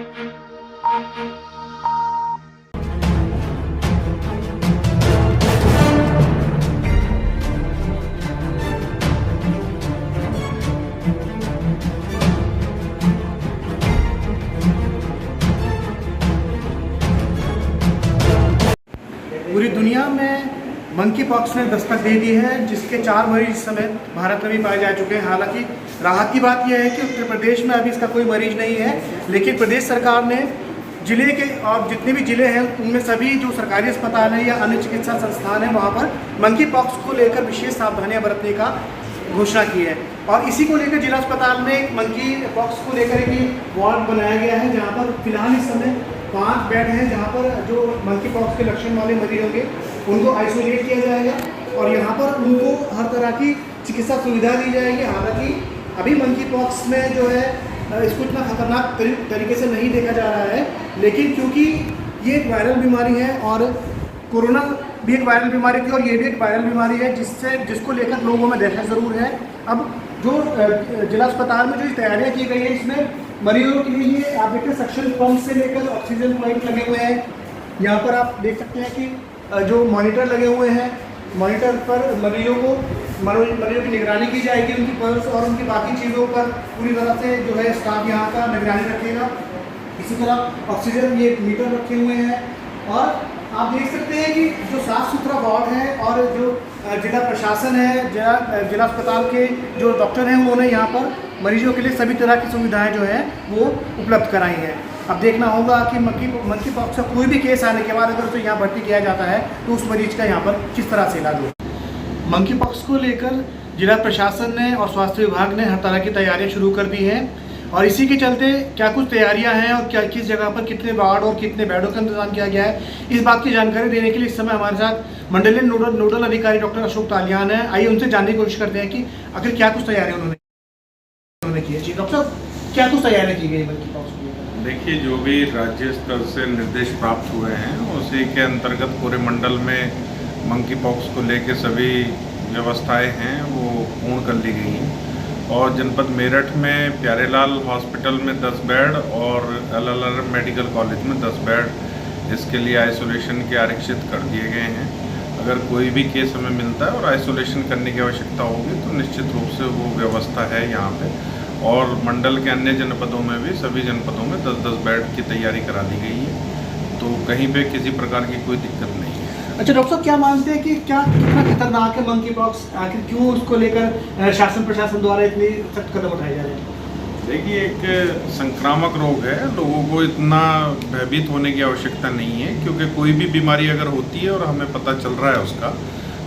पूरी दुनिया में मंकी पॉक्स ने दस्तक दे दी है, जिसके 4 मरीज इस समय भारत में भी पाए जा चुके हैं। हालांकि राहत की बात यह है कि उत्तर प्रदेश में अभी इसका कोई मरीज नहीं है, लेकिन प्रदेश सरकार ने जिले के और जितने भी जिले हैं उनमें सभी जो सरकारी अस्पताल हैं या अन्य चिकित्सा संस्थान हैं वहाँ पर मंकी पॉक्स को लेकर विशेष सावधानियाँ बरतने का घोषणा की है। और इसी को लेकर जिला अस्पताल में मंकी पॉक्स को लेकर एक वार्ड बनाया गया है, जहाँ पर फिलहाल इस समय 5 बेड हैं, जहाँ पर जो मंकी पॉक्स के लक्षण वाले मरीज होंगे उनको आइसोलेट किया जाएगा और यहाँ पर उनको हर तरह की चिकित्सा सुविधा दी जाएगी। हालांकि अभी मंकी पॉक्स में जो है इसको इतना खतरनाक तरीके से नहीं देखा जा रहा है, लेकिन क्योंकि ये एक वायरल बीमारी है और कोरोना भी एक वायरल बीमारी थी और ये भी एक वायरल बीमारी है जिसको लेकर लोगों में दहशत ज़रूर है। अब जो जिला अस्पताल में जो तैयारियाँ की गई है, इसमें मरीजों के लिए आप देखते हैं सक्शन पंप से लेकर ऑक्सीजन पाइप लगे हुए हैं। यहाँ पर आप देख सकते हैं कि जो मॉनिटर लगे हुए हैं, मॉनिटर पर मरीजों की निगरानी की जाएगी, उनकी पल्स और उनकी बाकी चीज़ों पर पूरी तरह से जो है स्टाफ यहाँ का निगरानी रखेगा। इसी तरह ऑक्सीजन ये मीटर रखे हुए हैं और आप देख सकते हैं कि जो साफ़ सुथरा वार्ड है और जो जिला प्रशासन है, जिला अस्पताल के जो डॉक्टर हैं उन्होंने यहाँ पर मरीजों के लिए सभी तरह की सुविधाएं जो है वो उपलब्ध कराई हैं। अब देखना होगा कि मंकी पॉक्स का कोई भी केस आने के बाद अगर उसे यहाँ भर्ती किया जाता है तो उस मरीज का यहाँ पर किस तरह से इलाज हो। मंकी पॉक्स को लेकर जिला प्रशासन ने और स्वास्थ्य विभाग ने हर तरह की तैयारियाँ शुरू कर दी हैं और इसी के चलते क्या कुछ तैयारियां हैं और क्या किस जगह पर कितने वार्ड और कितने बेडों का इंतजाम किया गया है, इस बात की जानकारी देने के लिए इस समय हमारे साथ मंडलीय नोडल अधिकारी डॉक्टर अशोक तालियान है। आइए उनसे जानने की कोशिश करते हैं कि आखिर क्या कुछ तैयारियां उन्होंने की है। जी डॉक्टर साहब, क्या कुछ तैयारियां की गई मंकी पॉक्स की? देखिए, जो भी राज्य स्तर से निर्देश प्राप्त हुए हैं उसी के अंतर्गत पूरे मंडल में मंकी पॉक्स को लेकर सभी व्यवस्थाएँ हैं वो पूर्ण कर ली गई हैं और जनपद मेरठ में प्यारेलाल हॉस्पिटल में 10 बेड और LLR मेडिकल कॉलेज में 10 बेड इसके लिए आइसोलेशन के आरक्षित कर दिए गए हैं। अगर कोई भी केस हमें मिलता है और आइसोलेशन करने की आवश्यकता होगी तो निश्चित रूप से वो व्यवस्था है यहाँ पे। और मंडल के अन्य जनपदों में भी सभी जनपदों में 10-10 बेड की तैयारी करा दी गई है, तो कहीं पर किसी प्रकार की कोई दिक्कत नहीं है। अच्छा डॉक्टर साहब, क्या मानते हैं कि कितना खतरनाक है मंकी पॉक्स, आखिर क्यों उसको लेकर शासन प्रशासन द्वारा इतनी सख्त कदम उठाए जा रहे हैं? देखिए, एक संक्रामक रोग है, लोगों को इतना भयभीत होने की आवश्यकता नहीं है, क्योंकि कोई भी बीमारी अगर होती है और हमें पता चल रहा है उसका,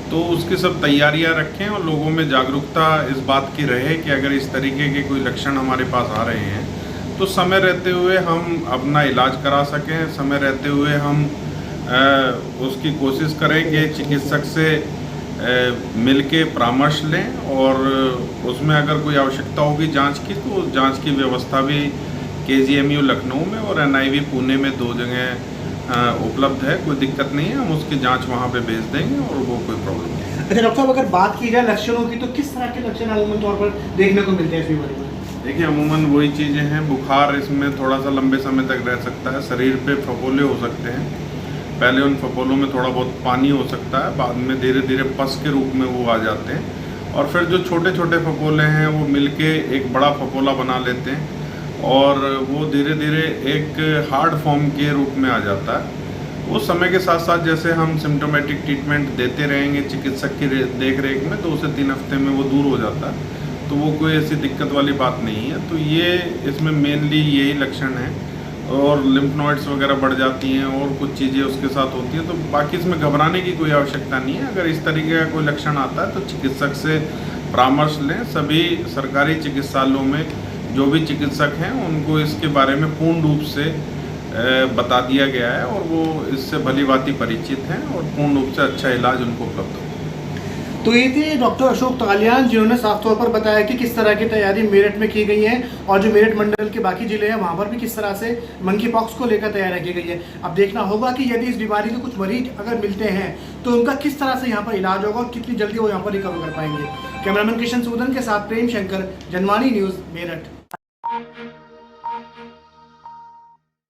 तो उसकी सब तैयारियां रखें और लोगों में जागरूकता इस बात की रहे कि अगर इस तरीके के कोई लक्षण हमारे पास आ रहे हैं तो समय रहते हुए हम अपना इलाज करा सकें, समय रहते हुए हम उसकी कोशिश करें कि चिकित्सक से मिलके परामर्श लें और उसमें अगर कोई आवश्यकता होगी जांच की तो उस जांच की व्यवस्था भी KGMU लखनऊ में और NIV पुणे में 2 जगह उपलब्ध है। कोई दिक्कत नहीं है, हम उसकी जांच वहां पे भेज देंगे और वो कोई प्रॉब्लम नहीं है। अच्छा डॉक्टर साहब, अगर बात की जाए लक्षणों की तो किस तरह के लक्षण अमूमन तौर पर देखने को मिलते हैं इस बीमारी में? देखिए, अमूमन वही चीज़ें हैं, बुखार इसमें थोड़ा सा लंबे समय तक रह सकता है, शरीर पे फफोले हो सकते हैं, पहले उन फफोलों में थोड़ा बहुत पानी हो सकता है, बाद में धीरे धीरे पस के रूप में वो आ जाते हैं और फिर जो छोटे छोटे फफोले हैं वो मिलके एक बड़ा फफोला बना लेते हैं और वो धीरे धीरे एक हार्ड फॉर्म के रूप में आ जाता है। वो समय के साथ साथ जैसे हम सिम्टोमेटिक ट्रीटमेंट देते रहेंगे चिकित्सक की देख रेख में 2 से 3 हफ्ते में वो दूर हो जाता है, तो वो कोई ऐसी दिक्कत वाली बात नहीं है। तो ये इसमें मेनली यही लक्षण है और लिम्फ नोड्स वगैरह बढ़ जाती हैं और कुछ चीज़ें उसके साथ होती हैं, तो बाकी इसमें घबराने की कोई आवश्यकता नहीं है। अगर इस तरीके का कोई लक्षण आता है तो चिकित्सक से परामर्श लें। सभी सरकारी चिकित्सालयों में जो भी चिकित्सक हैं उनको इसके बारे में पूर्ण रूप से बता दिया गया है और वो इससे भली भांति परिचित हैं और पूर्ण रूप से अच्छा इलाज उनको उपलब्ध हो। तो ये थे डॉक्टर अशोक तालियान, जिन्होंने साफ तौर पर बताया कि किस तरह की तैयारी मेरठ में की गई है और जो मेरठ मंडल के बाकी जिले हैं वहाँ पर भी किस तरह से मंकी पॉक्स को लेकर तैयारी की गई है। अब देखना होगा कि यदि इस बीमारी के कुछ मरीज अगर मिलते हैं तो उनका किस तरह से यहाँ पर इलाज होगा और कितनी जल्दी वो यहाँ पर रिकवर कर पाएंगे। कैमरामैन किशन सूदन के साथ प्रेम शंकर, जनवाणी न्यूज़, मेरठ।